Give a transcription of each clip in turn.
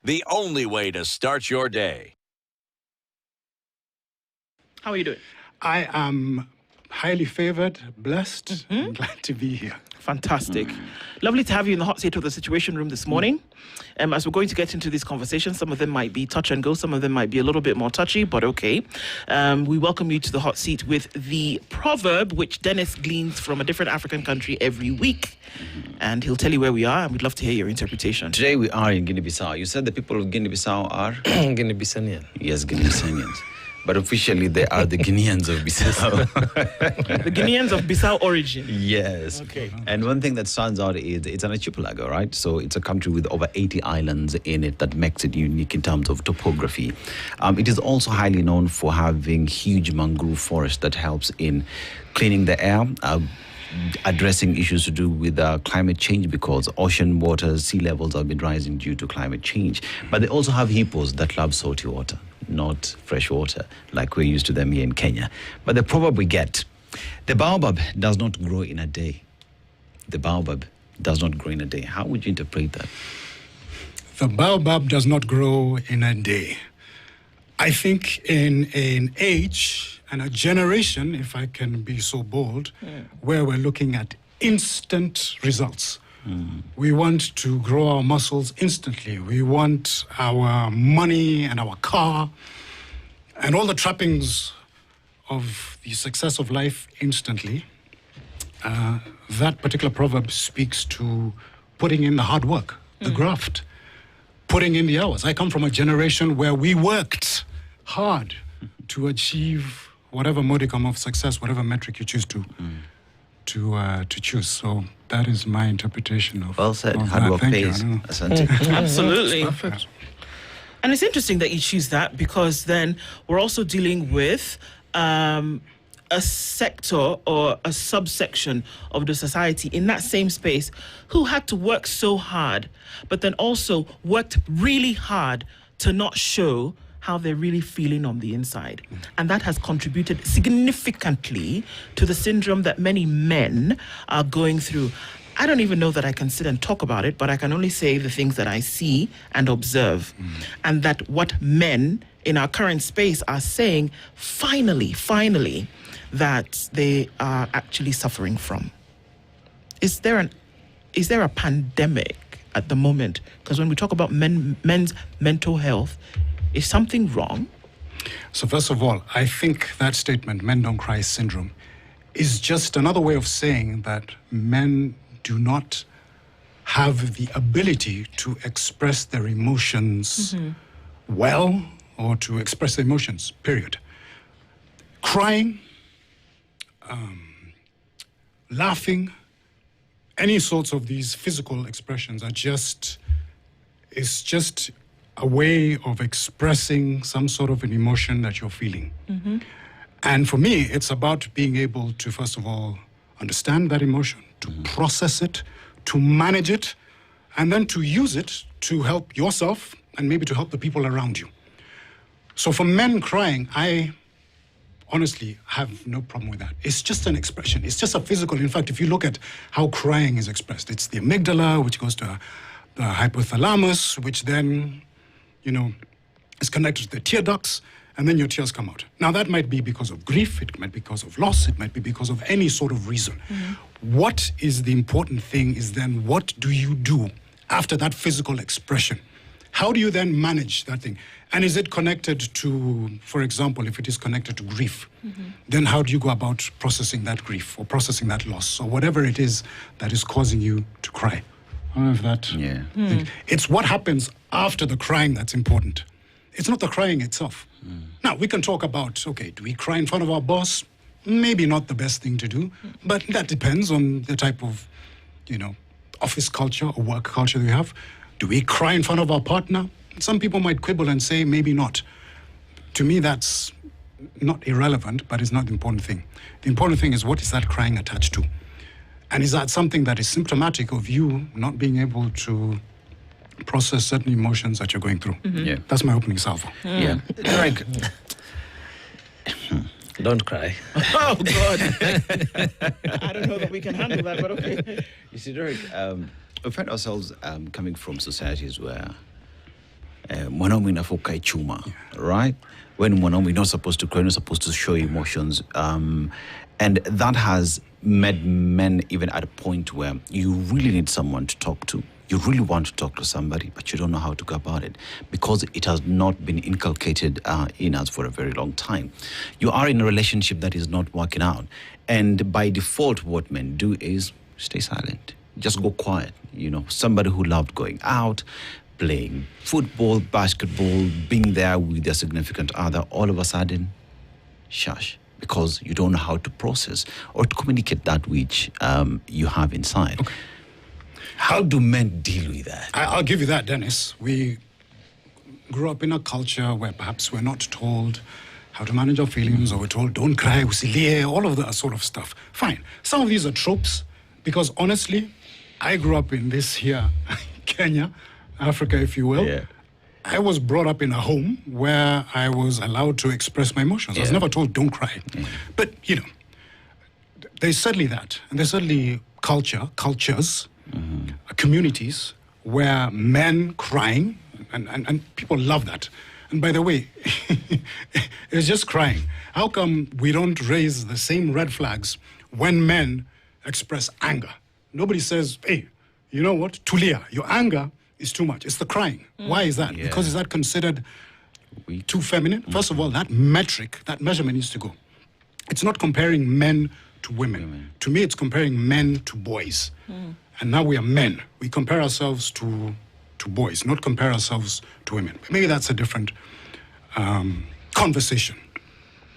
the only way to start your day. How are you doing? I am highly favored, blessed, and glad to be here. Fantastic. Lovely to have you in the hot seat of the Situation Room this morning. As we're going to get into these conversations, some of them might be touch and go, some of them might be a little bit more touchy, but okay. We welcome you to the hot seat with the proverb, which Dennis gleans from a different African country every week. And he'll tell you where we are, and we'd love to hear your interpretation. Today we are in Guinea-Bissau. You said the people of Guinea-Bissau are? Guinea-Bissau. Yes, Guinea-Bissauians. But officially, they are the Guineans of Bissau. The Guineans of Bissau origin. Yes. Okay. And one thing that stands out is it's an archipelago, right? So it's a country with over 80 islands in it that makes it unique in terms of topography. It is also highly known for having huge mangrove forest that helps in cleaning the air, addressing issues to do with climate change, because ocean waters, sea levels have been rising due to climate change. But they also have hippos that love salty water, not fresh water, like we're used to them here in Kenya. But the proverb we get, the baobab does not grow in a day. The baobab does not grow in a day. How would you interpret that? The baobab does not grow in a day. I think in an age and a generation, if I can be so bold, where we're looking at instant results. We want to grow our muscles instantly. We want our money and our car and all the trappings of the success of life instantly. That particular proverb speaks to putting in the hard work, the graft, putting in the hours. I come from a generation where we worked hard to achieve whatever modicum of success, whatever metric you choose to choose. So that is my interpretation of. Well said. Of Hard that. work Thank pays. you. Asante. Absolutely. Perfect. And it's interesting that you choose that, because then we're also dealing with a sector or a subsection of the society in that same space who had to work so hard, but then also worked really hard to not show how they're really feeling on the inside. And that has contributed significantly to the syndrome that many men are going through. I don't even know that I can sit and talk about it, but I can only say the things that I see and observe. And that what men in our current space are saying, finally, that they are actually suffering from. Is there a pandemic at the moment? Because when we talk about men's mental health, is something wrong? So first of all, I think that statement, men don't cry syndrome, is just another way of saying that men do not have the ability to express their emotions well, or to express their emotions, period. Crying, laughing, any sorts of these physical expressions is just a way of expressing some sort of an emotion that you're feeling. And for me, it's about being able to, first of all, understand that emotion, to process it, to manage it, and then to use it to help yourself and maybe to help the people around you. So for men crying, I honestly have no problem with that. It's just an expression. It's just a physical. In fact, if you look at how crying is expressed, it's the amygdala, which goes to the hypothalamus, which then, is connected to the tear ducts, and then your tears come out. Now, that might be because of grief, it might be because of loss, it might be because of any sort of reason. What is the important thing is then, what do you do after that physical expression? How do you then manage that thing? And is it connected to, for example, if it is connected to grief, then how do you go about processing that grief or processing that loss or whatever it is that is causing you to cry? I don't know if that... Yeah. It's what happens after the crying that's important. It's not the crying itself. Now, we can talk about, okay, do we cry in front of our boss? Maybe not the best thing to do, but that depends on the type of, office culture or work culture that we have. Do we cry in front of our partner? Some people might quibble and say, maybe not. To me, that's not irrelevant, but it's not the important thing. The important thing is, what is that crying attached to? And is that something that is symptomatic of you not being able to process certain emotions that you're going through? Yeah. That's my opening salvo. Yeah. Derek. Don't cry. Oh, God. I don't know that we can handle that, but okay. You see, Derek, we find ourselves coming from societies where mwanaume inafaa ukae chuma, right? When mwanaume, you're not supposed to cry, you're not supposed to show emotions. And that has made men even at a point where you really need someone to talk to. You really want to talk to somebody, but you don't know how to go about it because it has not been inculcated in us for a very long time. You are in a relationship that is not working out. And by default, what men do is stay silent. Just go quiet. You know, somebody who loved going out, playing football, basketball, being there with their significant other, all of a sudden, shush, because you don't know how to process or to communicate that which you have inside. Okay. How do men deal with that? I'll give you that, Dennis. We grew up in a culture where perhaps we're not told how to manage our feelings, or we're told, don't cry, usilie, all of that sort of stuff. Fine. Some of these are tropes, because honestly, I grew up in this here, Kenya, Africa, if you will. Yeah. I was brought up in a home where I was allowed to express my emotions. I was never told, don't cry. But, you know, there's certainly that. And there's certainly cultures, communities where men crying, and people love that. And by the way, it's just crying. How come we don't raise the same red flags when men express anger? Nobody says, hey, you know what, Tulia, your anger is too much. It's the crying. Why is that? Yeah. Because is that considered too feminine? First of all, that measurement needs to go. It's not comparing men to women. To me, it's comparing men to boys. And now we are men. We compare ourselves to boys, not compare ourselves to women. Maybe that's a different conversation.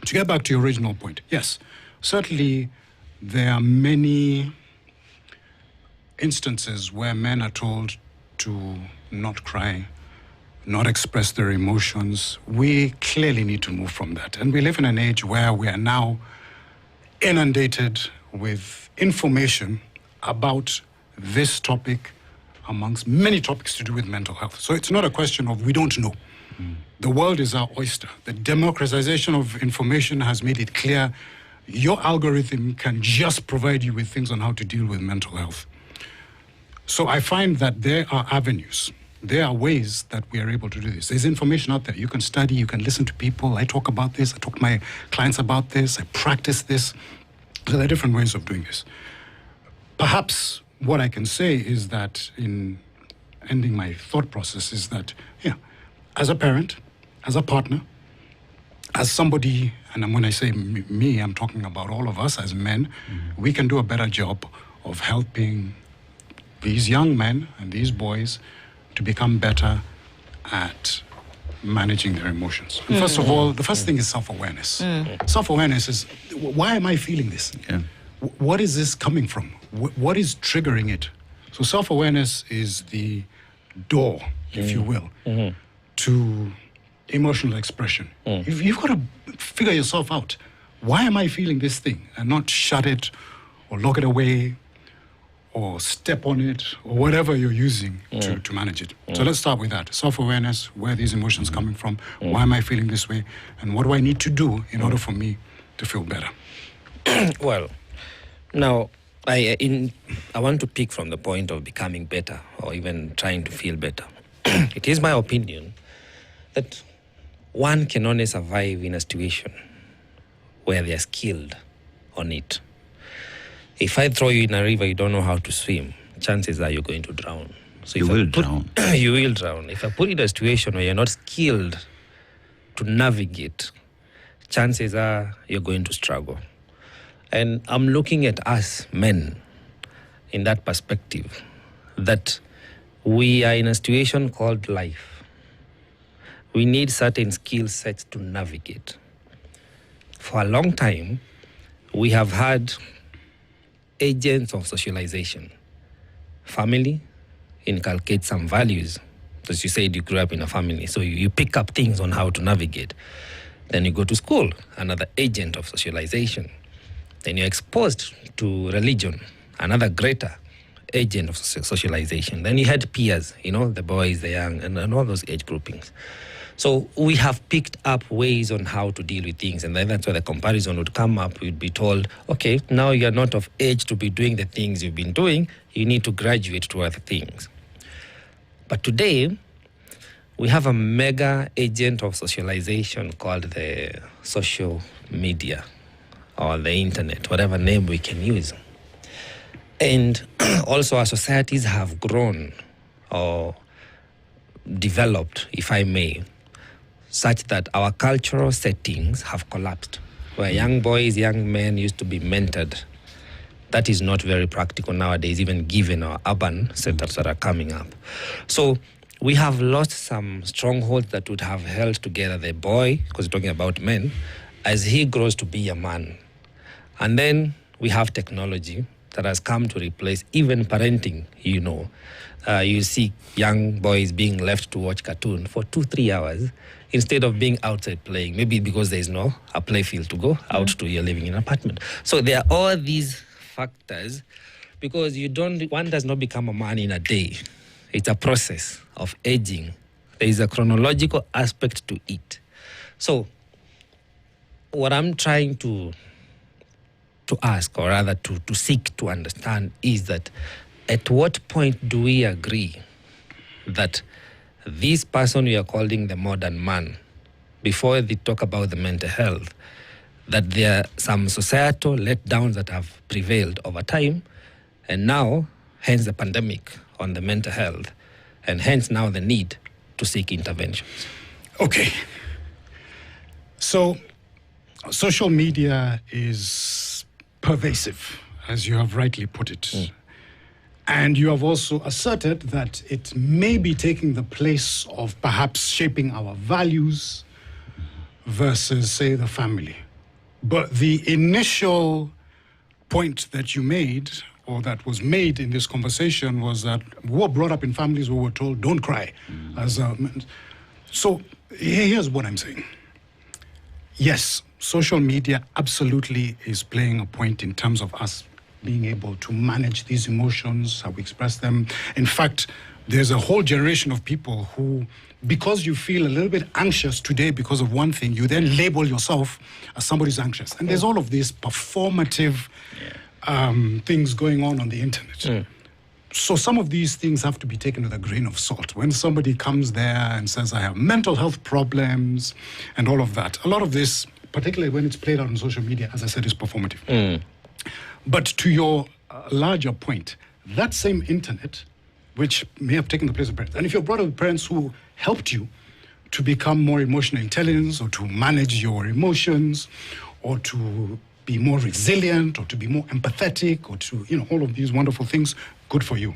To get back to your original point, yes, certainly there are many instances where men are told to not cry, not express their emotions. We clearly need to move from that. And we live in an age where we are now inundated with information about this topic amongst many topics to do with mental health. So it's not a question of we don't know. The world is our oyster. The democratization of information has made it clear your algorithm can just provide you with things on how to deal with mental health. So I find that there are avenues. There are ways that we are able to do this. There's information out there. You can study, you can listen to people. I talk about this. I talk to my clients about this. I practice this. So there are different ways of doing this. Perhaps what I can say is that in ending my thought process is that, as a parent, as a partner, as somebody, and when I say me, I'm talking about all of us as men, we can do a better job of helping these young men and these boys to become better at managing their emotions. And first of all, the first thing is self-awareness. Self-awareness is, why am I feeling this? Yeah. What is this coming from? What is triggering it? So self-awareness is the door, if you will, to emotional expression. You've got to figure yourself out. Why am I feeling this thing? And not shut it or lock it away or step on it or whatever you're using to manage it. So let's start with that. Self-awareness, where are these emotions coming from? Why am I feeling this way? And what do I need to do in order for me to feel better? Well, now, I want to pick from the point of becoming better or even trying to feel better. It is my opinion that one can only survive in a situation where they are skilled on it. If I throw you in a river, you don't know how to swim, chances are you're going to drown. So You will drown. You will drown. If I put you in a situation where you're not skilled to navigate, chances are you're going to struggle. And I'm looking at us men in that perspective, that we are in a situation called life. We need certain skill sets to navigate. For a long time, we have had agents of socialization. Family inculcates some values. As you said, you grew up in a family, so you pick up things on how to navigate. Then you go to school, another agent of socialization. Then you're exposed to religion, another greater agent of socialization. Then you had peers, the boys, the young, and all those age groupings. So we have picked up ways on how to deal with things, and then that's where the comparison would come up. We'd be told, okay, now you're not of age to be doing the things you've been doing. You need to graduate to other things. But today, we have a mega agent of socialization called the social media or the internet, whatever name we can use. And also our societies have grown or developed, if I may, such that our cultural settings have collapsed. Where young boys, young men used to be mentored. That is not very practical nowadays, even given our urban setups that are coming up. So we have lost some strongholds that would have held together the boy, because we're talking about men, as he grows to be a man. And then we have technology that has come to replace even parenting, you know. You see young boys being left to watch cartoon for 2-3 hours instead of being outside playing, maybe because there is no a play field to go out to, you're living in an apartment. So there are all these factors, because one does not become a man in a day. It's a process of aging. There is a chronological aspect to it. So what I'm trying to ask, or rather to seek to understand, is that at what point do we agree that this person we are calling the modern man, before they talk about the mental health, that there are some societal letdowns that have prevailed over time, and now, hence the pandemic on the mental health, and hence now the need to seek interventions? Okay. So, social media is pervasive, as you have rightly put it. And you have also asserted that it may be taking the place of perhaps shaping our values versus, say, the family. But the initial point that you made, or that was made in this conversation, was that we were brought up in families where we were told, don't cry. So here's what I'm saying. Yes, social media absolutely is playing a point in terms of us being able to manage these emotions, how we express them. In fact, there's a whole generation of people who, because you feel a little bit anxious today because of one thing, you then label yourself as somebody who's anxious. And there's all of these performative things going on the internet. So some of these things have to be taken with a grain of salt. When somebody comes there and says, I have mental health problems and all of that, a lot of this, particularly when it's played out on social media, as I said, is performative. But to your larger point, that same internet, which may have taken the place of parents, and if you're brought up with parents who helped you to become more emotional intelligent, or to manage your emotions, or to be more resilient, or to be more empathetic, or to, all of these wonderful things, good for you.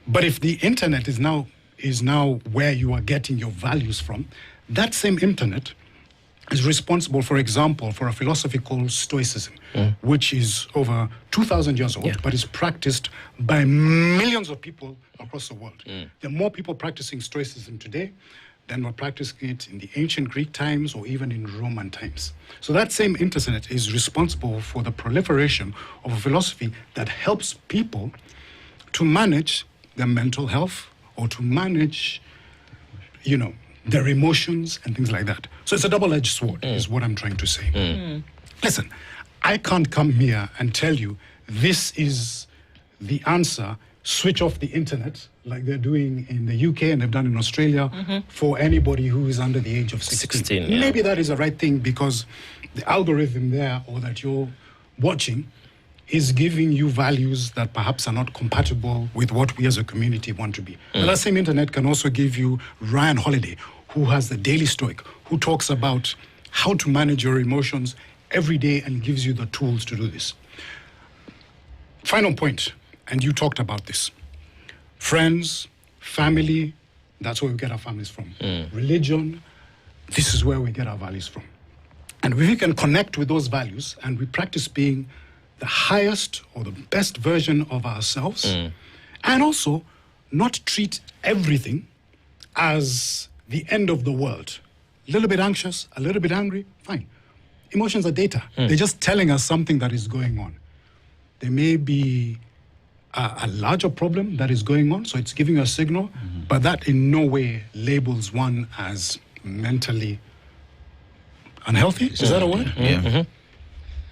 But if the internet is now where you are getting your values from, that same internet is responsible, for example, for a philosophy called Stoicism, which is over 2,000 years old, but is practiced by millions of people across the world. There are more people practicing Stoicism today than were practicing it in the ancient Greek times or even in Roman times. So that same internet is responsible for the proliferation of a philosophy that helps people to manage their mental health, or to manage, their emotions and things like that. So it's a double-edged sword, is what I'm trying to say. Listen, I can't come here and tell you this is the answer, switch off the internet, like they're doing in the UK and they've done in Australia, for anybody who is under the age of 16. Maybe that is the right thing, because the algorithm there, or that you're watching, is giving you values that perhaps are not compatible with what we as a community want to be. But that same internet can also give you Ryan Holiday, who has the Daily Stoic, who talks about how to manage your emotions every day and gives you the tools to do this. Final point, and you talked about this. Friends, family, that's where we get our families from. Religion, this is where we get our values from. And if we can connect with those values and we practice being the highest or the best version of ourselves, and also not treat everything as the end of the world. A little bit anxious, a little bit angry, fine. Emotions are data. They're just telling us something that is going on. There may be a larger problem that is going on, so it's giving you a signal, but that in no way labels one as mentally unhealthy. Is that a word?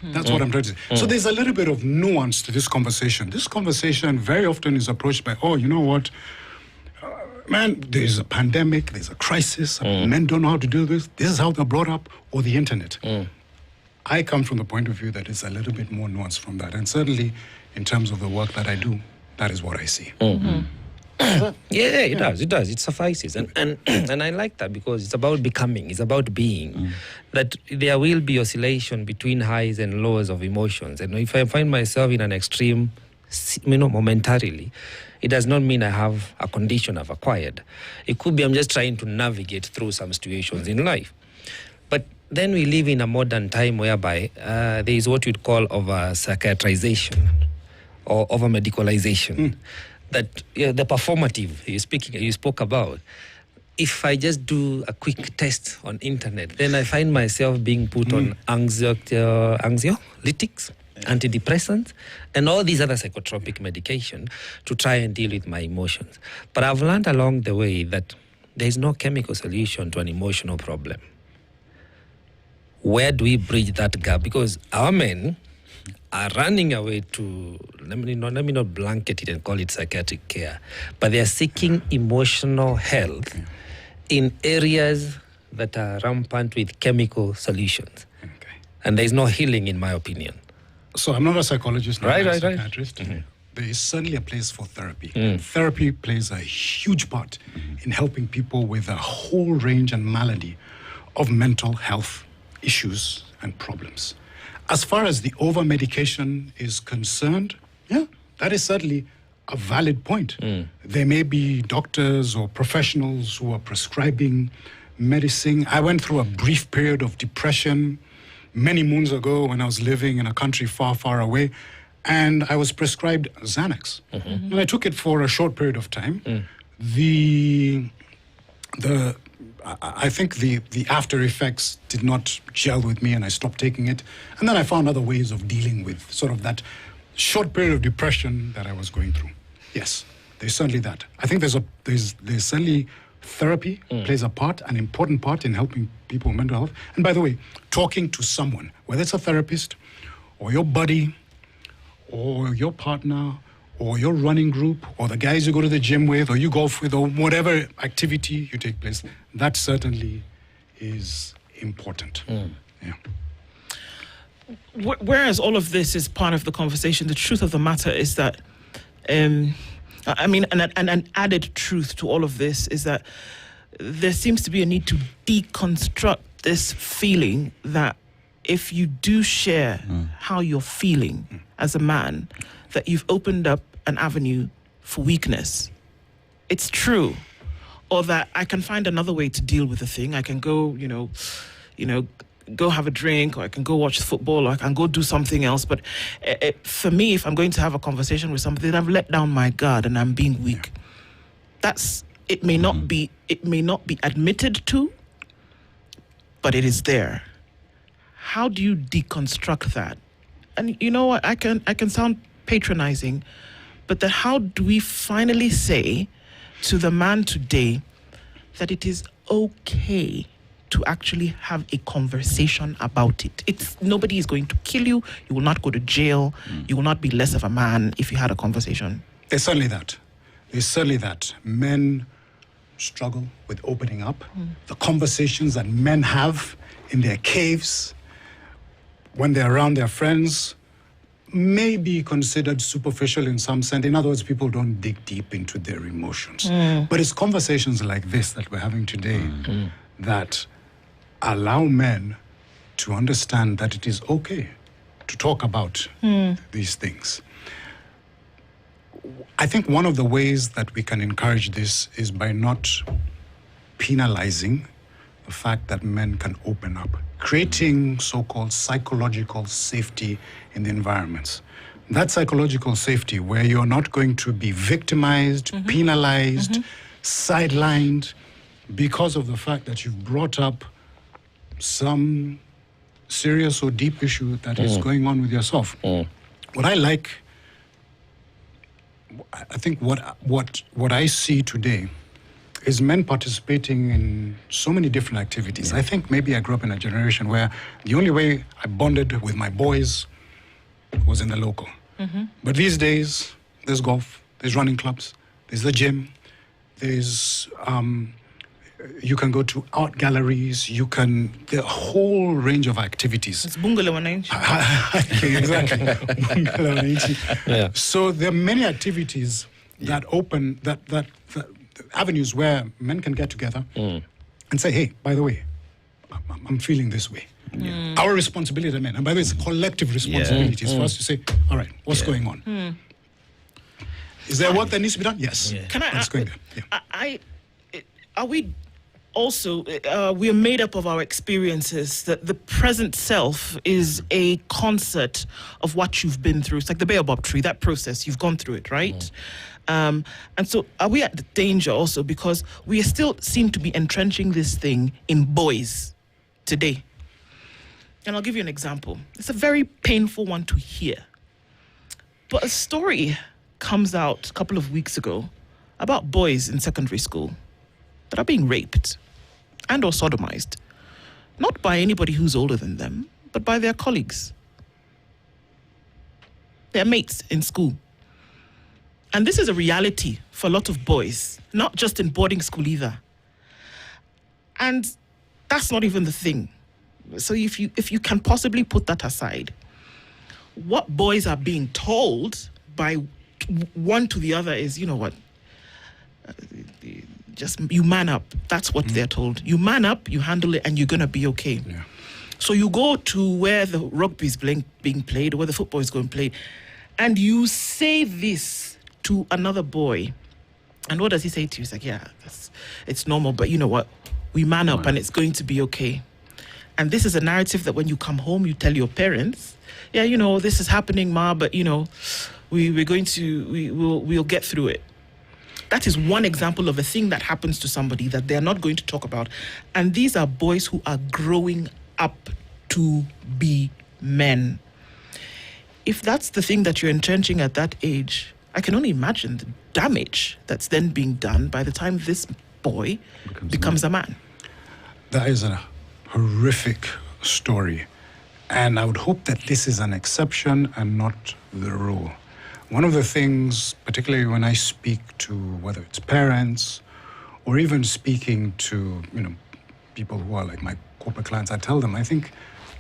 That's what I'm trying to say. So there's a little bit of nuance to this conversation. This conversation very often is approached by, oh, you know what? Man, there's a pandemic, there's a crisis, men don't know how to do this. This is how they're brought up, or the internet. I come from the point of view that it's a little bit more nuanced from that. And certainly, in terms of the work that I do, that is what I see. Yeah, it does. It does. It suffices, and and I like that because it's about becoming. It's about being. That there will be oscillation between highs and lows of emotions, and if I find myself in an extreme, momentarily, it does not mean I have a condition I've acquired. It could be I'm just trying to navigate through some situations in life. But then we live in a modern time whereby there is what you'd call over psychiatrization or over medicalization. That the performative you spoke about. If I just do a quick test on internet, then I find myself being put on anxiolytics, antidepressants, and all these other psychotropic medication to try and deal with my emotions. But I've learned along the way that there is no chemical solution to an emotional problem. Where do we bridge that gap? Because our men are running away to, let me not blanket it and call it psychiatric care, but they are seeking emotional health in areas that are rampant with chemical solutions. Okay. And there is no healing, in my opinion. So I'm not a psychologist, not a psychiatrist. Mm-hmm. There is certainly a place for therapy. Therapy plays a huge part in helping people with a whole range and malady of mental health issues and problems. As far as the over-medication is concerned, that is certainly a valid point. There may be doctors or professionals who are prescribing medicine. I went through a brief period of depression many moons ago when I was living in a country far, far away, and I was prescribed Xanax. And I took it for a short period of time. I think the after effects did not gel with me, and I stopped taking it. And then I found other ways of dealing with sort of that short period of depression that I was going through. Yes, there's certainly that. I think there's certainly therapy plays a part, an important part in helping people with mental health. And by the way, talking to someone, whether it's a therapist or your buddy or your partner or your running group, or the guys you go to the gym with, or you golf with, or whatever activity you take place, that certainly is important. Yeah. Whereas all of this is part of the conversation, the truth of the matter is that, an added truth to all of this is that there seems to be a need to deconstruct this feeling that if you do share how you're feeling as a man, that you've opened up an avenue for weakness. It's true. Or that I can find another way to deal with the thing. I can go, go have a drink, or I can go watch football, or I can go do something else. But for me, if I'm going to have a conversation with somebody, I've let down my guard and I'm being weak. It may not be admitted to, but it is there. How do you deconstruct that? And you know what? I can sound patronizing, but then how do we finally say to the man today that it is okay to actually have a conversation about it? Nobody is going to kill you. You will not go to jail. You will not be less of a man if you had a conversation. There's certainly that. Men struggle with opening up. The conversations that men have in their caves when they're around their friends may be considered superficial in some sense. In other words, people don't dig deep into their emotions. But it's conversations like this that we're having today that allow men to understand that it is okay to talk about these things. I think one of the ways that we can encourage this is by not penalizing the fact that men can open up, creating so-called psychological safety in the environments. That psychological safety where you're not going to be victimized, penalized, sidelined because of the fact that you've brought up some serious or deep issue that is going on with yourself. What I like, I think what I see today is men participating in so many different activities. I think maybe I grew up in a generation where the only way I bonded with my boys was in the local. But these days, there's golf, there's running clubs, there's the gym, There's you can go to art galleries. There are a whole range of activities. It's bungalow wananchi. Exactly. Bungalow wananchi. Yeah. So there are many activities that open that avenues where men can get together and say, hey, by the way, I'm feeling this way. Our responsibility, men, and by the way, it's a collective responsibility. It's for us to say, all right, what's going on? Is there work that needs to be done? Yes. Can I? Let's go there. Yeah. Are we also? We are made up of our experiences. That the present self is a concert of what you've been through. It's like the baobab tree. That process, you've gone through it, right? And so, are we at the danger also because we still seem to be entrenching this thing in boys today? And I'll give you an example. It's a very painful one to hear, but a story comes out a couple of weeks ago about boys in secondary school that are being raped and or sodomized, not by anybody who's older than them, but by their colleagues, their mates in school. And this is a reality for a lot of boys, not just in boarding school either. And that's not even the thing. So if you can possibly put that aside, what boys are being told by one to the other is, you know what, just you man up. That's what they're told. You man up, you handle it, and you're going to be okay. Yeah. So you go to where the rugby is being played, or where the football is going played, and you say this to another boy. And what does he say to you? He's like, yeah, it's normal, but you know what? We man up and it's going to be okay. And this is a narrative that when you come home, you tell your parents, yeah, you know, this is happening, Ma, but you know, we'll get through it. That is one example of a thing that happens to somebody that they're not going to talk about. And these are boys who are growing up to be men. If that's the thing that you're entrenching at that age, I can only imagine the damage that's then being done by the time this boy becomes a man. That is a horrific story. And I would hope that this is an exception and not the rule. One of the things, particularly when I speak to whether it's parents or even speaking to, you know, people who are like my corporate clients, I tell them I think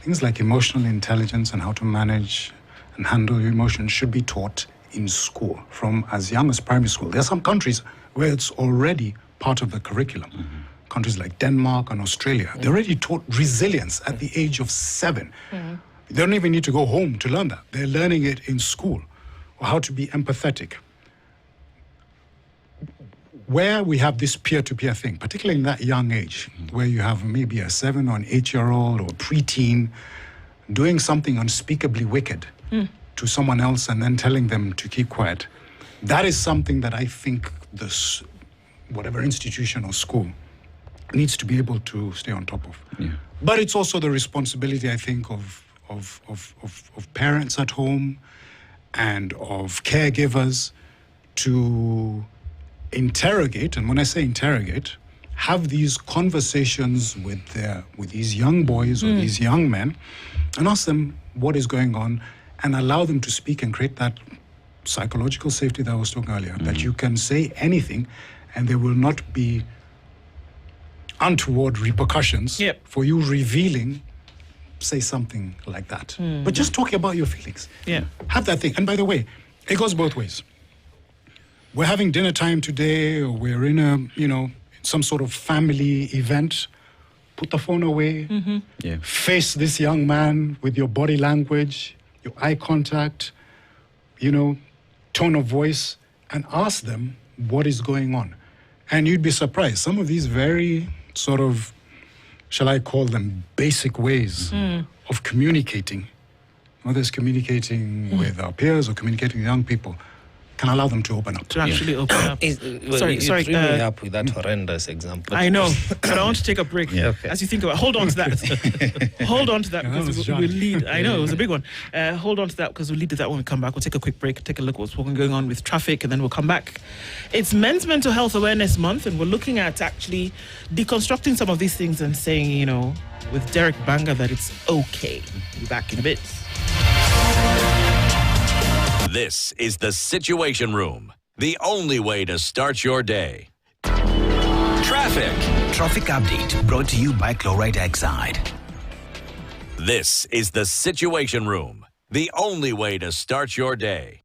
things like emotional intelligence and how to manage and handle your emotions should be taught in school from as young as primary school. There are some countries where it's already part of the curriculum. Countries like Denmark and Australia, they're already taught resilience at the age of 7. They don't even need to go home to learn that. They're learning it in school, or how to be empathetic. Where we have this peer-to-peer thing, particularly in that young age, where you have maybe a 7 or an 8-year-old or a preteen doing something unspeakably wicked to someone else and then telling them to keep quiet, that is something that I think this, whatever institution or school, needs to be able to stay on top of. Yeah. But it's also the responsibility, I think, of parents at home and of caregivers to interrogate, and when I say interrogate, have these conversations with these young boys or these young men and ask them what is going on and allow them to speak and create that psychological safety that I was talking earlier, that you can say anything and there will not be untoward repercussions for you revealing, say something like that. But just talking about your feelings. Yeah. Have that thing. And by the way, it goes both ways. We're having dinner time today, or we're in a, you know, some sort of family event. Put the phone away. Face this young man with your body language, your eye contact, you know, tone of voice, and ask them what is going on. And you'd be surprised. Some of these very sort of, shall I call them, basic ways of communicating, whether it's communicating with our peers or communicating with young people, can allow them to open up. To actually open up. Sorry, me up with that horrendous example. I know, but I want to take a break. Okay. As you think about it, hold on to that. Hold on to that because we'll lead. I know, it was a big one. Hold on to that because we'll lead to that when we come back. We'll take a quick break, take a look at what's going on with traffic, and then we'll come back. It's Men's Mental Health Awareness Month, and we're looking at actually deconstructing some of these things and saying, you know, with Derek Bbanga, that it's okay. We'll be back in a bit. This is the Situation Room, the only way to start your day. Traffic. Traffic update brought to you by Chloride Oxide. This is the Situation Room, the only way to start your day.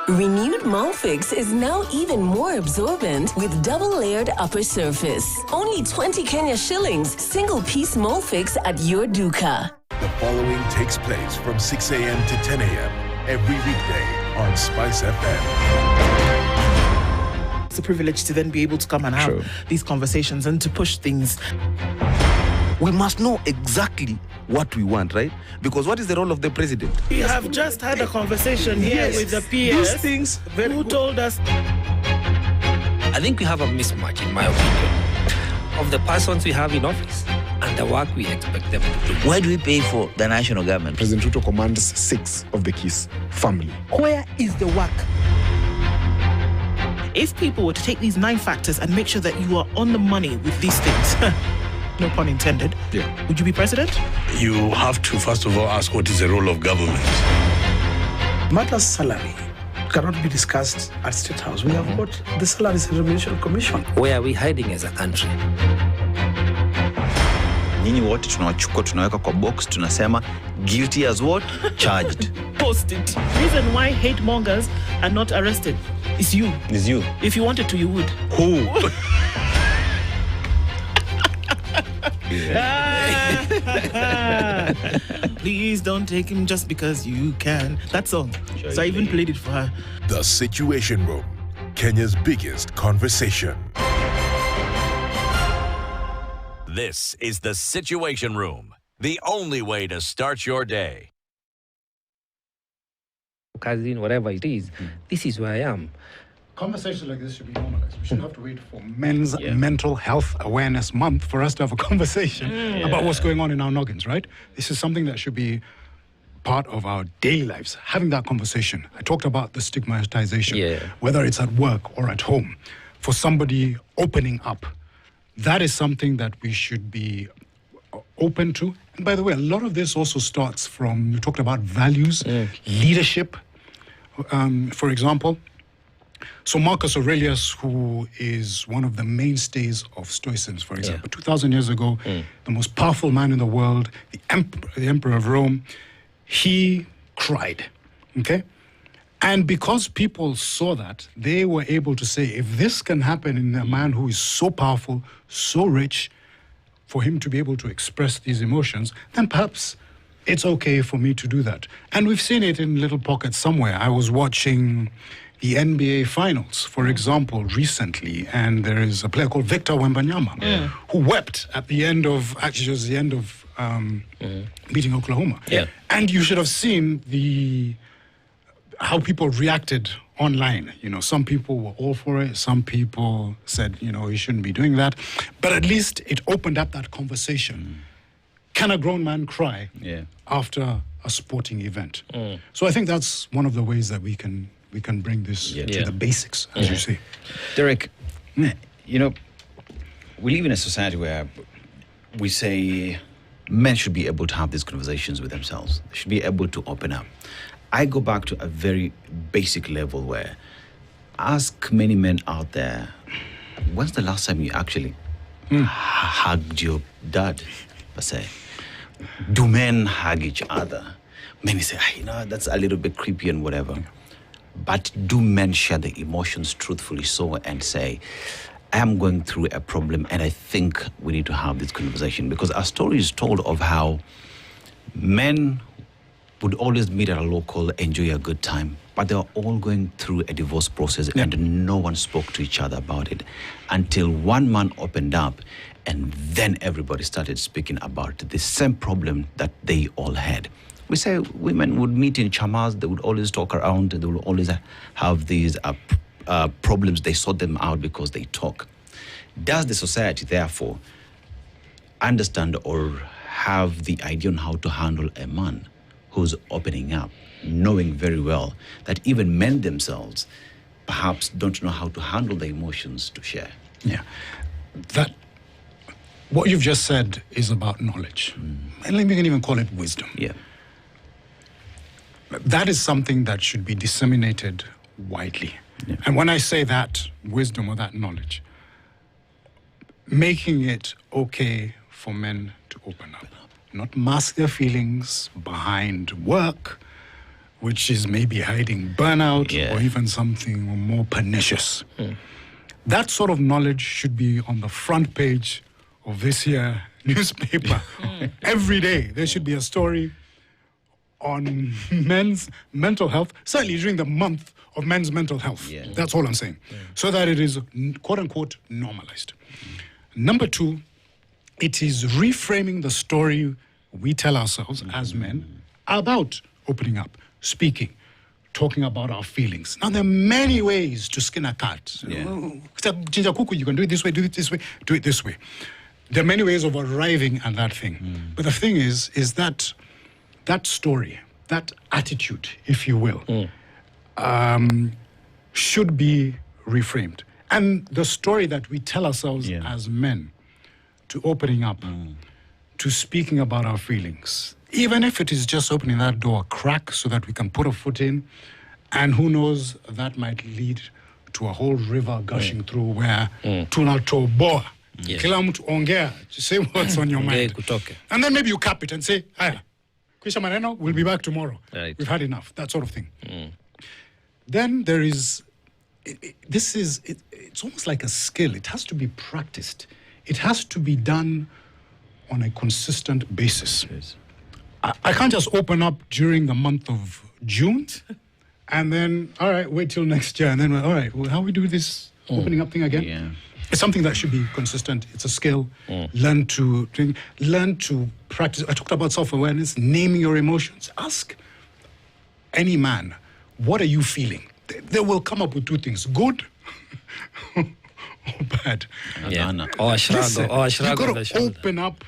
Renewed Molfix is now even more absorbent with double-layered upper surface. Only 20 Kenya shillings, single-piece Molfix at your duka. The following takes place from 6 a.m. to 10 a.m. every weekday on Spice FM. It's a privilege to then be able to come and have these conversations and to push things. We must know exactly what we want, right? Because what is the role of the president? We have just had a conversation here with the PS These things who told us. I think we have a mismatch, in my opinion, of the persons we have in office and the work we expect them to do. Why do we pay for the national government? President Ruto commands 6 of the keys family. Where is the work? If people were to take these 9 factors and make sure that you are on the money with these things, no pun intended, would you be president? You have to, first of all, ask what is the role of government. Matters salary cannot be discussed at State House. We have got the Salaries and Remuneration Commission. Where are we hiding as a country? Nyinyi wote tunawachukua tunaweka kwa box tunasema guilty as what? Charged. Posted. Reason why hate mongers are not arrested is you. It's you. If you wanted to, you would. Who? Please don't take him just because you can. That song. So I even played it for her. The Situation Room, Kenya's biggest conversation. This is the Situation Room, the only way to start your day. Cousin, whatever it is, this is where I am. Conversations like this should be normalized. We shouldn't have to wait for Men's Mental Health Awareness Month for us to have a conversation about what's going on in our noggins, right? This is something that should be part of our daily lives, having that conversation. I talked about the stigmatization, whether it's at work or at home, for somebody opening up. That is something that we should be open to. And by the way, a lot of this also starts from, you talked about values, leadership, for example. So Marcus Aurelius, who is one of the mainstays of Stoicism, for example, 2,000 years ago, the most powerful man in the world, the emperor of Rome, he cried, okay? And because people saw that, they were able to say, if this can happen in a man who is so powerful, so rich, for him to be able to express these emotions, then perhaps it's okay for me to do that. And we've seen it in little pockets somewhere. I was watching the NBA Finals, for example, recently, and there is a player called Victor Wembanyama who wept at the end of, actually it was the end of beating Oklahoma. And you should have seen how people reacted online. You know, some people were all for it. Some people said, you know, you shouldn't be doing that. But at least it opened up that conversation. Can a grown man cry after a sporting event? So I think that's one of the ways that we can bring this to the basics, as you say. Derek, you know, we live in a society where we say men should be able to have these conversations with themselves. They should be able to open up. I go back to a very basic level where ask many men out there, when's the last time you actually hugged your dad, per se? Do men hug each other? Many say, you know, that's a little bit creepy and whatever. But do men share the emotions truthfully so and say, I am going through a problem and I think we need to have this conversation? Because our story is told of how men would always meet at a local, enjoy a good time, but they were all going through a divorce process and no one spoke to each other about it until one man opened up and then everybody started speaking about the same problem that they all had. We say women would meet in chamas, they would always talk around, they would always have these problems, they sort them out because they talk. Does the society, therefore, understand or have the idea on how to handle a man who's opening up, knowing very well that even men themselves perhaps don't know how to handle the emotions to share? Yeah. That, what you've just said is about knowledge. And we can even call it wisdom. Yeah. That is something that should be disseminated widely. Yeah. And when I say that wisdom or that knowledge, making it okay for men to open up, not mask their feelings behind work, which is maybe hiding burnout or even something more pernicious. That sort of knowledge should be on the front page of this here newspaper. Every day there should be a story on men's mental health, certainly during the month of men's mental health. That's all I'm saying. So that it is, quote unquote, normalized. Number two, it is reframing the story we tell ourselves as men about opening up, speaking, talking about our feelings. Now, there are many ways to skin a cat. You can do it this way, do it this way, do it this way. There are many ways of arriving at that thing. But the thing is that that story, that attitude, if you will, should be reframed. And the story that we tell ourselves as men to opening up, to speaking about our feelings, even if it is just opening that door a crack so that we can put a foot in, and who knows, that might lead to a whole river gushing through where tunatoboa. Kila mtu ongea, say what's on your mind. And then maybe you cap it and say, "Aya, Kwisha maneno, we'll be back tomorrow. We've had enough," that sort of thing. Then there is, it's almost like a skill. It has to be practiced. It has to be done on a consistent basis. I can't just open up during the month of June and then, all right, wait till next year. And then, all right, well, how we do this opening up thing again? It's something that should be consistent. It's a skill. Learn to practice. I talked about self-awareness, naming your emotions. Ask any man, what are you feeling? They will come up with two things, good or bad. Or a shrug. You've got to open up.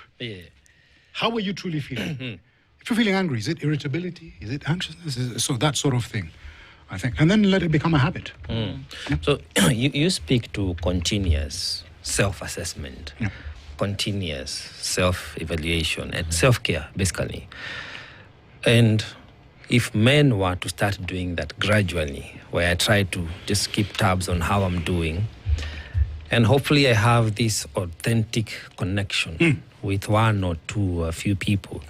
How are you truly feeling? If you're feeling angry, is it irritability? Is it anxiousness? So that sort of thing, I think. And then let it become a habit. So you speak to continuous self-assessment, continuous self-evaluation, and self-care, basically. And if men were to start doing that gradually, where I try to just keep tabs on how I'm doing, and hopefully I have this authentic connection with one or two, a few people,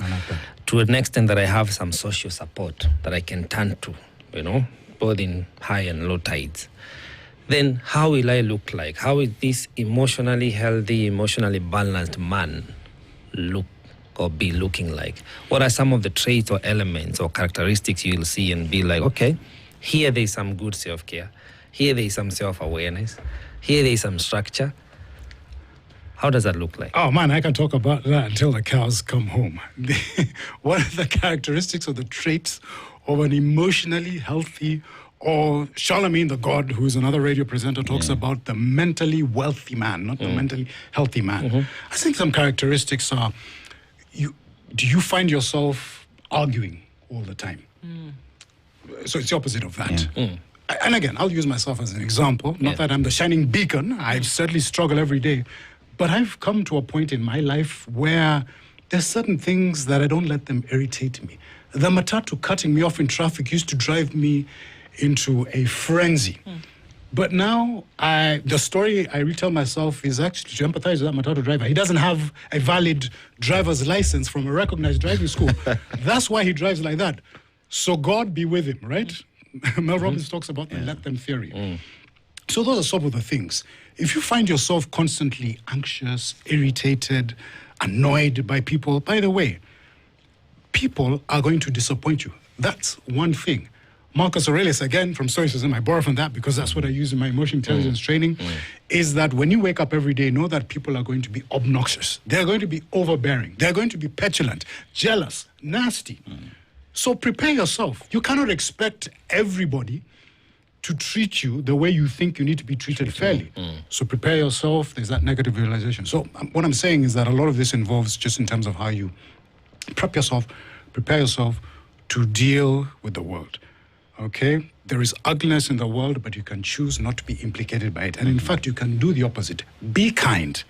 to an extent that I have some social support that I can turn to, both in high and low tides, then how will I look like? How will this emotionally healthy, emotionally balanced man look or be looking like? What are some of the traits or elements or characteristics you'll see and be like, okay, here there's some good self-care, here there's some self-awareness, here there's some structure. How does that look like? Oh man, I can talk about that until the cows come home. What are the characteristics or the traits of an emotionally healthy, or Charlemagne the God, who is another radio presenter, talks about the mentally wealthy man, not the mentally healthy man. I think some characteristics are, do you find yourself arguing all the time? So it's the opposite of that. And again, I'll use myself as an example. Not that I'm the shining beacon. I certainly struggle every day. But I've come to a point in my life where there's certain things that I don't let them irritate me. The Matatu cutting me off in traffic used to drive me into a frenzy. But now, the story I retell myself is actually to empathize with that Matatu driver. He doesn't have a valid driver's license from a recognized driving school. That's why he drives like that. So God be with him, right? Mel Robbins talks about the let them theory. So those are some of the things. If you find yourself constantly anxious, irritated, annoyed by people, by the way, people are going to disappoint you. That's one thing. Marcus Aurelius, again, from Stoicism, I borrow from that because that's what I use in my emotional intelligence training, is that when you wake up every day, know that people are going to be obnoxious. They're going to be overbearing. They're going to be petulant, jealous, nasty. So prepare yourself. You cannot expect everybody to treat you the way you think you need to be treated fairly. So prepare yourself. There's that negative realization. So what I'm saying is that a lot of this involves just in terms of how you prepare yourself to deal with the world. Okay? There is ugliness in the world, but you can choose not to be implicated by it. And in fact, you can do the opposite. Be kind.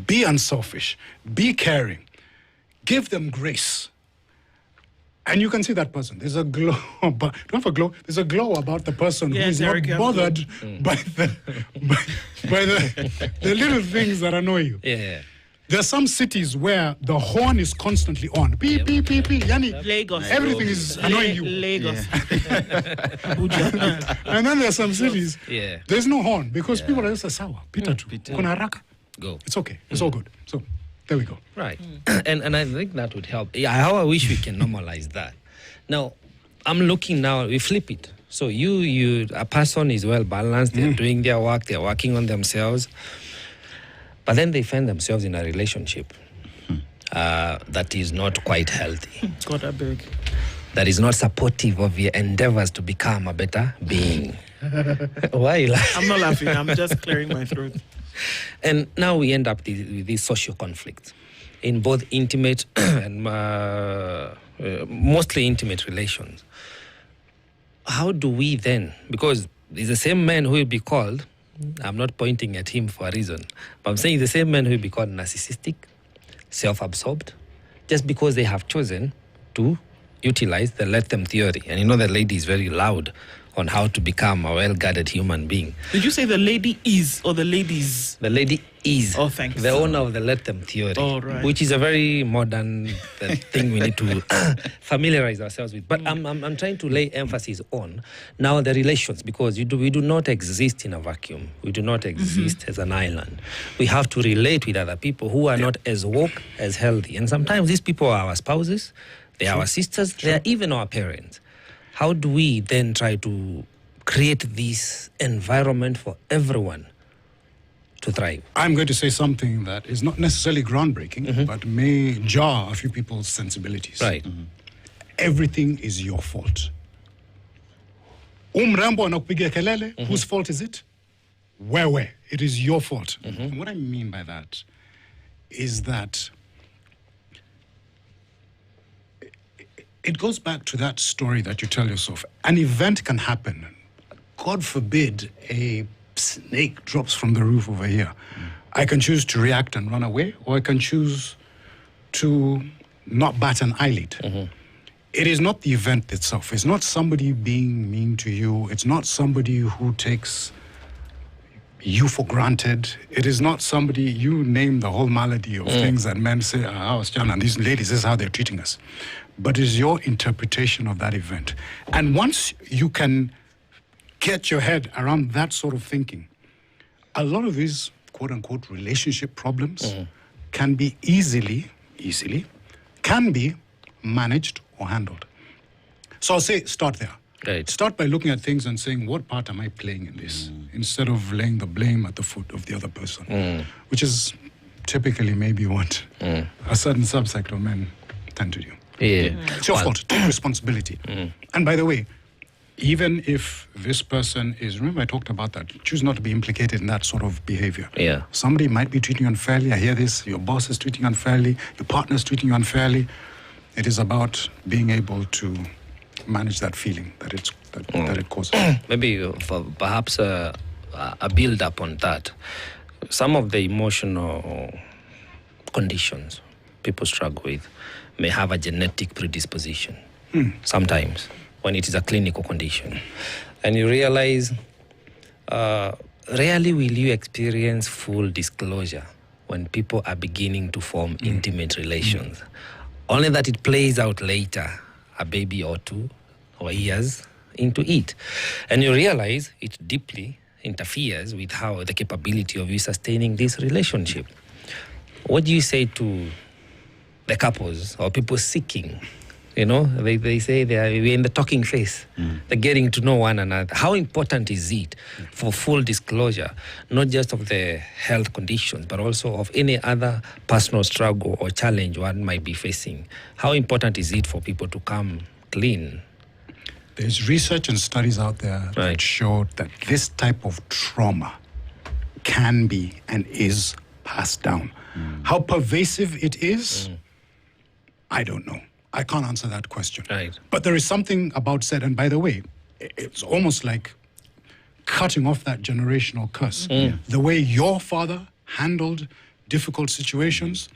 Be unselfish. Be caring. Give them grace. And you can see that person. There's a glow, but don't have a glow. There's a glow about the person who is not Eric, bothered by the little things that annoy you. Yeah. There are some cities where the horn is constantly on. Beep, beep, beep, beep. Yani, Lagos. everything is annoying you. Lagos. And then there are some cities, Yeah. there's no horn because people are just sawa. Pitatu. Kuna haraka. Go. It's okay. It's all good. So there we go. Right. And I think that would help. Yeah, how I wish we can normalize that. Now, I'm looking now, we flip it. So a person is well balanced, they're doing their work, they're working on themselves, but then they find themselves in a relationship that is not quite healthy. God, I beg. That is not supportive of your endeavors to become a better being. Why are you laughing? I'm not laughing, I'm just clearing my throat. And now we end up with these social conflicts in both intimate and mostly intimate relations. How do we then, because it's the same man who will be called, I'm not pointing at him for a reason, but I'm saying the same man who will be called narcissistic, self-absorbed, just because they have chosen to utilize the let them theory. And you know the lady is very loud on how to become a well-guarded human being. Did you say the lady is or the ladies? The lady is the owner of the let them theory, which is a very modern thing we need to familiarize ourselves with. But I'm trying to lay emphasis on now the relations, because we do not exist in a vacuum. We do not exist as an island. We have to relate with other people who are not as woke, as healthy. And sometimes these people are our spouses, they are our sisters, they are even our parents. How do we then try to create this environment for everyone to thrive? I'm going to say something that is not necessarily groundbreaking, but may jar a few people's sensibilities. Right. Everything is your fault. Umrambo anakupigia kelele, whose fault is it? Where? It is your fault. And what I mean by that is that it goes back to that story that you tell yourself. An event can happen. God forbid a snake drops from the roof over here. I can choose to react and run away, or I can choose to not bat an eyelid. It is not the event itself. It's not somebody being mean to you. It's not somebody who takes you for granted. It is not somebody, you name the whole malady of things that men say, and these ladies, this is how they're treating us. But it's your interpretation of that event. And once you can get your head around that sort of thinking, a lot of these quote-unquote relationship problems can be easily can be managed or handled. So I'll say start there. Right. Start by looking at things and saying, what part am I playing in this? Instead of laying the blame at the foot of the other person, which is typically maybe what a certain subsect of men tend to do. Yeah. It's your fault. Take responsibility. And by the way, even if this person is, remember I talked about that, choose not to be implicated in that sort of behavior. Yeah. Somebody might be treating you unfairly. I hear this. Your boss is treating you unfairly. Your partner is treating you unfairly. It is about being able to manage that feeling that it causes. Maybe for perhaps a build up on that. Some of the emotional conditions people struggle with may have a genetic predisposition. Sometimes when it is a clinical condition. And you realize rarely will you experience full disclosure when people are beginning to form intimate relations. Only that it plays out later, a baby or two or years into it. And you realize it deeply interferes with how the capability of you sustaining this relationship. What do you say to the couples or people seeking? You know, they say we're in the talking phase. They're getting to know one another. How important is it for full disclosure, not just of the health conditions, but also of any other personal struggle or challenge one might be facing? How important is it for people to come clean? There's research and studies out there that show that this type of trauma can be and is passed down. How pervasive it is, I don't know. I can't answer that question. Right. But there is something about said, and by the way, it's almost like cutting off that generational curse. The way your father handled difficult situations,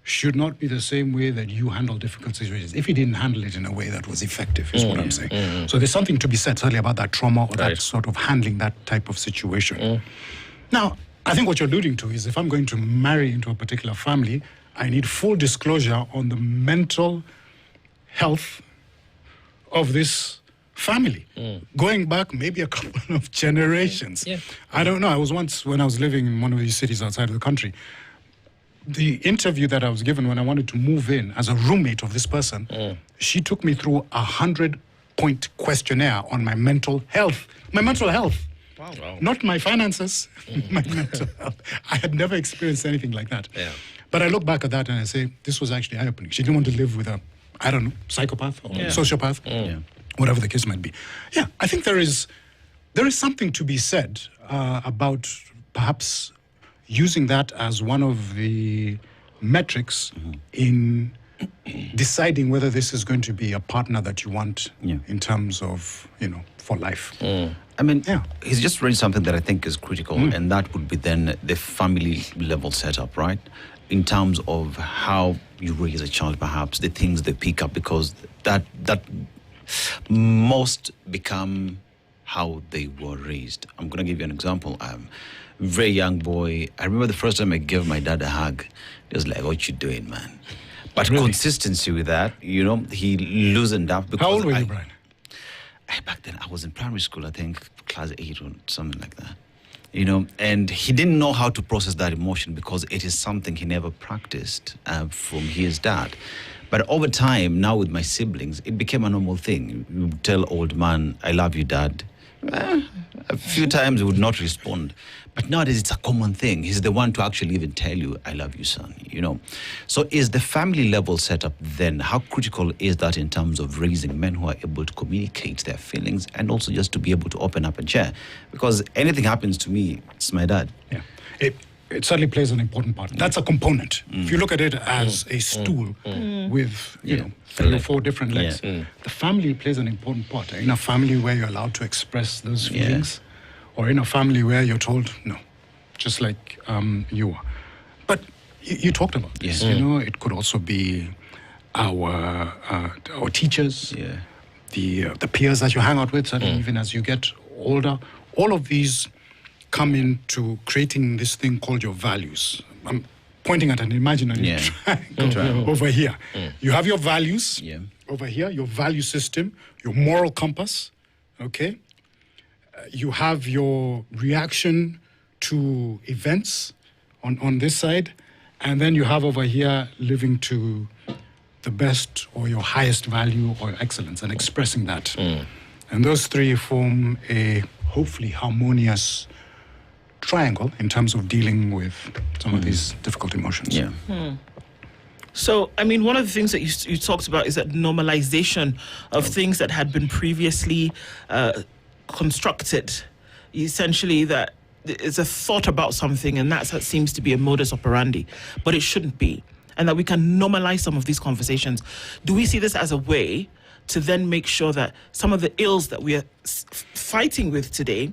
should not be the same way that you handle difficult situations if he didn't handle it in a way that was effective, is what I'm saying. So there's something to be said certainly about that trauma or that sort of handling that type of situation. Now, I think what you're alluding to is if I'm going to marry into a particular family, I need full disclosure on the mental health of this family, going back maybe a couple of generations. I don't know. I was once, when I was living in one of these cities outside of the country, the interview that I was given when I wanted to move in as a roommate of this person, she took me through a 100-point questionnaire on my mental health. My mental health. Wow. Not my finances, my mental health. I had never experienced anything like that. But I look back at that and I say, this was actually eye-opening. She didn't want to live with a, I don't know, psychopath or sociopath, whatever the case might be. Yeah, I think there is something to be said about perhaps using that as one of the metrics in deciding whether this is going to be a partner that you want in terms of, for life. I mean, he's just raised something that I think is critical, and that would be then the family level setup, right? In terms of how you raise a child, perhaps, the things they pick up, because that most become how they were raised. I'm going to give you an example. Very young boy. I remember the first time I gave my dad a hug. He was like, "What you doing, man?" But consistency with that, he loosened up. Because how old were you, Brian? Back then, I was in primary school, I think, class 8 or something like that. And he didn't know how to process that emotion because it is something he never practiced from his dad. But over time, now with my siblings, it became a normal thing. You tell old man, "I love you, Dad." A few times he would not respond. But nowadays it's a common thing. He's the one to actually even tell you, "I love you, son," So is the family level setup then, how critical is that in terms of raising men who are able to communicate their feelings and also just to be able to open up and share? Because anything happens to me, it's my dad. Yeah. It certainly plays an important part. That's a component. If you look at it as a stool with, 3 or 4 different legs, the family plays an important part. In a family where you're allowed to express those feelings, or in a family where you're told, no, just like you are. But you talked about this, it could also be our teachers, the peers that you hang out with, certainly even as you get older. All of these come into creating this thing called your values. I'm pointing at an imaginary triangle over here. You have your values over here, your value system, your moral compass, okay? You have your reaction to events on this side, and then you have over here living to the best or your highest value or excellence and expressing that. And those 3 form a hopefully harmonious triangle in terms of dealing with some of these difficult emotions. So, I mean, one of the things that you talked about is that normalization of things that had been previously constructed. Essentially, that it's a thought about something, and that seems to be a modus operandi, but it shouldn't be. And that we can normalize some of these conversations. Do we see this as a way to then make sure that some of the ills that we are fighting with today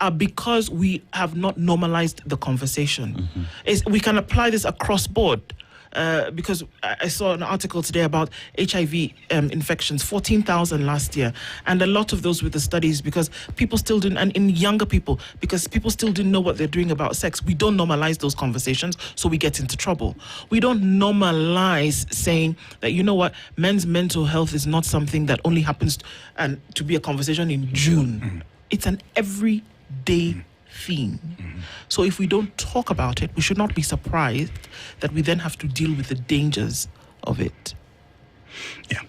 are because we have not normalized the conversation? We can apply this across board. Because I saw an article today about HIV infections, 14,000 last year. And a lot of those with the studies because people still didn't, and in younger people, because people still didn't know what they're doing about sex. We don't normalize those conversations, so we get into trouble. We don't normalize saying that, men's mental health is not something that only happens to be a conversation in June. It's an everyday theme. So if we don't talk about it, we should not be surprised that we then have to deal with the dangers of it. Yeah.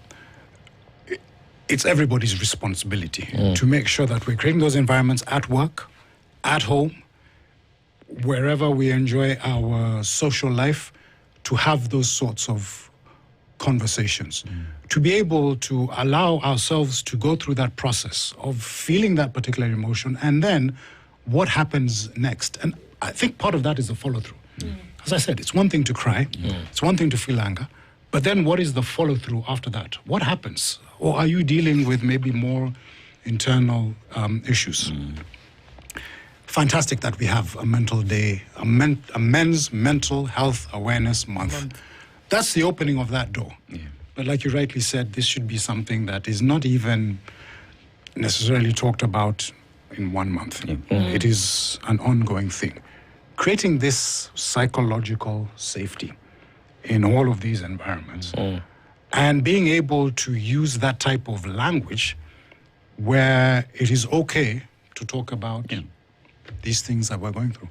It's everybody's responsibility to make sure that we're creating those environments at work, at home, wherever we enjoy our social life, to have those sorts of conversations, to be able to allow ourselves to go through that process of feeling that particular emotion, and then what happens next. And I think part of that is the follow-through. As I said, it's one thing to cry, it's one thing to feel anger, but then what is the follow-through after that? What happens? Or are you dealing with maybe more internal issues? Fantastic that we have a mental day, a men's mental health awareness month. That's the opening of that door. Yeah. But like you rightly said, this should be something that is not even necessarily talked about in 1 month. Yeah. It is an ongoing thing. Creating this psychological safety in all of these environments and being able to use that type of language where it is okay to talk about these things that we're going through.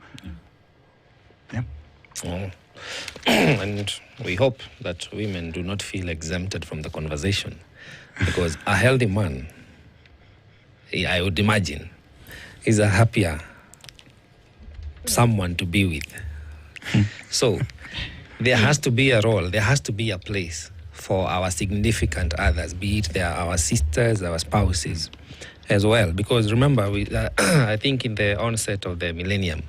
And we hope that women do not feel exempted from the conversation, because a healthy man, I would imagine, is a happier someone to be with. So there has to be a role, there has to be a place for our significant others, be it they are our sisters, our spouses as well. Because remember, I think in the onset of the millennium,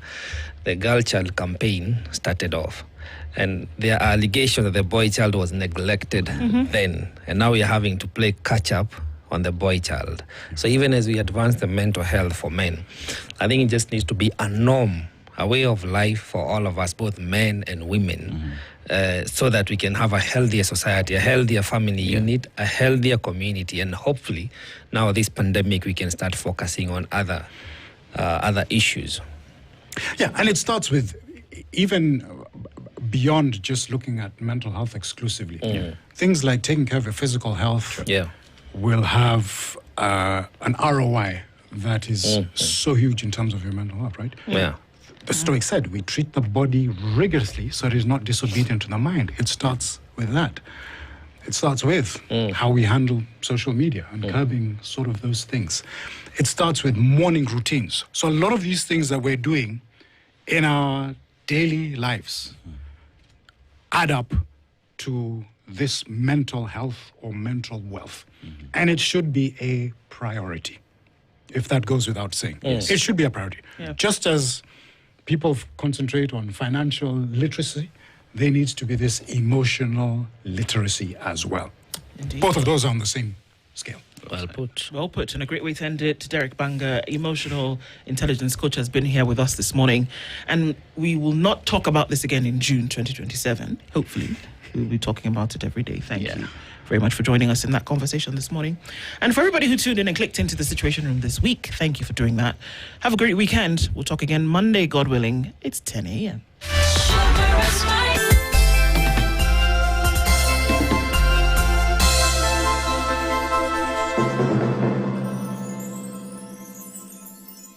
the girl child campaign started off. And there are allegations that the boy child was neglected then. And now we are having to play catch up on the boy child. So even as we advance the mental health for men, I think it just needs to be a norm, a way of life for all of us, both men and women, so that we can have a healthier society, a healthier family unit, a healthier community. And hopefully now this pandemic, we can start focusing on other issues. Yeah, and it starts with even beyond just looking at mental health exclusively. Things like taking care of your physical health will have an ROI that is so huge in terms of your mental health, right? Yeah. The Stoic said, we treat the body rigorously so it is not disobedient to the mind. It starts with that. It starts with how we handle social media and curbing sort of those things. It starts with morning routines. So a lot of these things that we're doing in our daily lives add up to this mental health or mental wealth. And it should be a priority, if that goes without saying. Yes. It should be a priority. Yeah. Just as people concentrate on financial literacy, there needs to be this emotional literacy as well. Indeed. Both of those are on the same scale. Well put. Well put, and a great way to end it. Derek Bbanga, emotional intelligence coach, has been here with us this morning, and we will not talk about this again in June 2027. Hopefully, we'll be talking about it every day. Thank you very much for joining us in that conversation this morning. And for everybody who tuned in and clicked into the Situation Room this week, thank you for doing that. Have a great weekend. We'll talk again Monday, God willing. It's 10 a.m.